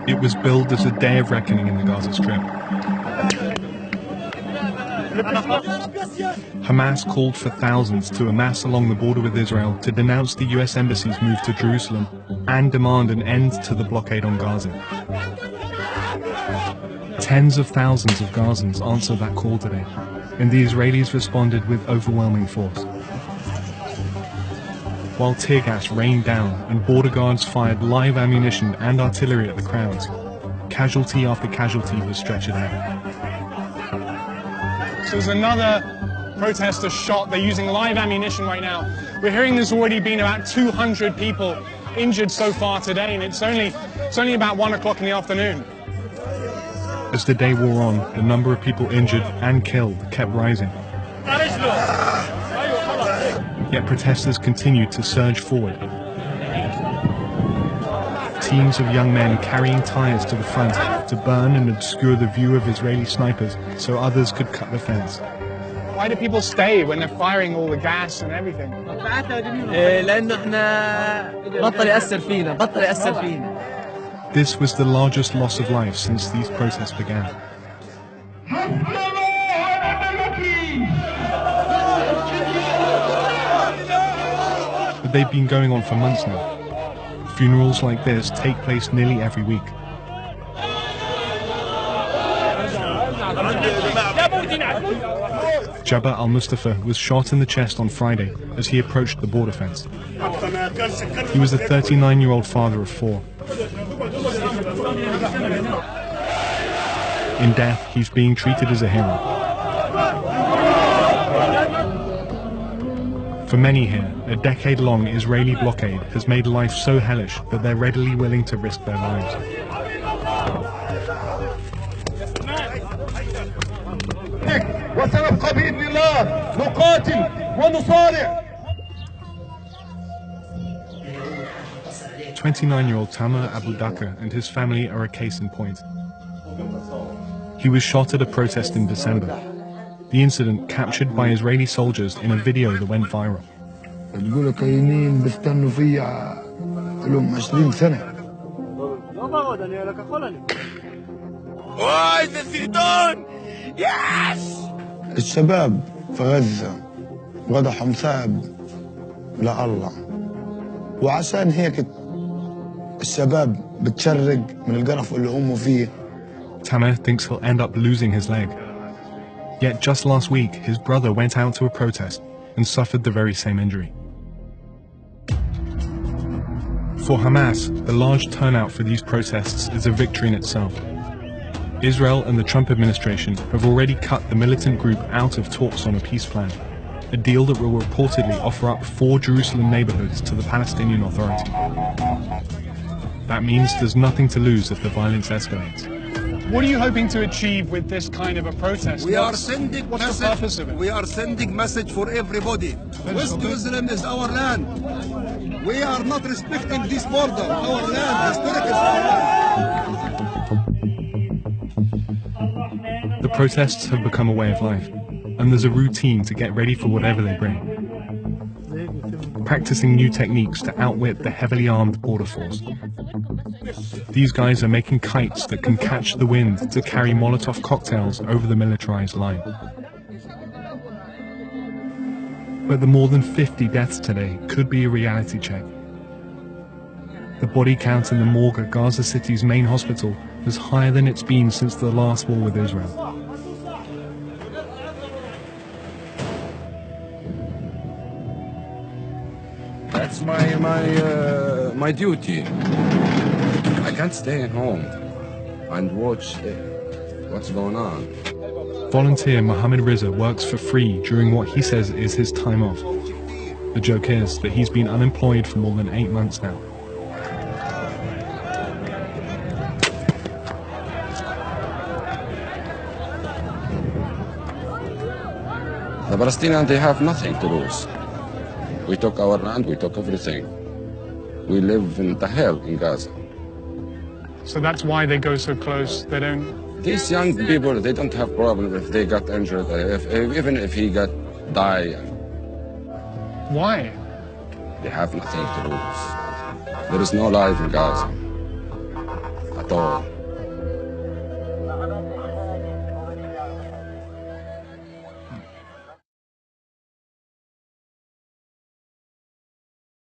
It was billed as a day of reckoning in the Gaza Strip. Hamas called for thousands to amass along the border with Israel to denounce the US Embassy's move to Jerusalem and demand an end to the blockade on Gaza. Tens of thousands of Gazans answered that call today, and the Israelis responded with overwhelming force. While tear gas rained down and border guards fired live ammunition and artillery at the crowds, casualty after casualty was stretchered out. So there's another protester shot. They're using live ammunition right now. We're hearing there's already been about 200 people injured so far today, and it's only about 1 o'clock in the afternoon. As the day wore on, the number of people injured and killed kept rising. Yet protesters continued to surge forward. Teams of young men carrying tires to the front to burn and obscure the view of Israeli snipers so others could cut the fence. Why do people stay when they're firing all the gas and everything? This was the largest loss of life since these protests began. But they've been going on for months now. Funerals like this take place nearly every week. Jabba al-Mustafa was shot in the chest on Friday as he approached the border fence. He was a 39-year-old father of 4. In death, he's being treated as a hero. For many here, a decade-long Israeli blockade has made life so hellish that they're readily willing to risk their lives. وسنبقى بإذن الله نقاتل ونصارع. 29-year-old Tamer Abu Dhaka and his family are a case in point. He was shot at a protest in December. The incident captured by Israeli soldiers in a video that went viral. تقول كاينين بيستنوا فيا لهم 20 سنة. الشباب في غزة وضعهم صعب لله، وعشان هيك الشباب بتشرق من القرف اللي هم فيه. Tamer thinks he'll end up losing his leg. Yet just last week, his brother went out to a protest and suffered the very same injury. For Hamas, the large turnout for these protests is a victory in itself. Israel and the Trump administration have already cut the militant group out of talks on a peace plan, a deal that will reportedly offer up 4 Jerusalem neighborhoods to the Palestinian Authority. That means there's nothing to lose if the violence escalates. What are you hoping to achieve with this kind of a protest? What's the purpose of it? We are sending message for everybody. West Jerusalem is our land. We are not respecting this border. Our land, historic is our land. The protests have become a way of life, and there's a routine to get ready for whatever they bring. Practicing new techniques to outwit the heavily armed border force. These guys are making kites that can catch the wind to carry Molotov cocktails over the militarized line. But the more than 50 deaths today could be a reality check. The body count in the morgue at Gaza City's main hospital is higher than it's been since the last war with Israel. That's my duty. I can't stay at home and watch what's going on. Volunteer Mohammed Riza works for free during what he says is his time off. The joke is that he's been unemployed for more than 8 months now. The Palestinians, they have nothing to lose. We took our land, we took everything. We live in the hell in Gaza. So that's why they go so close. They don't... These young people, they don't have problem if they got injured, even if he got die. Why? They have nothing to lose. There is no life in Gaza at all.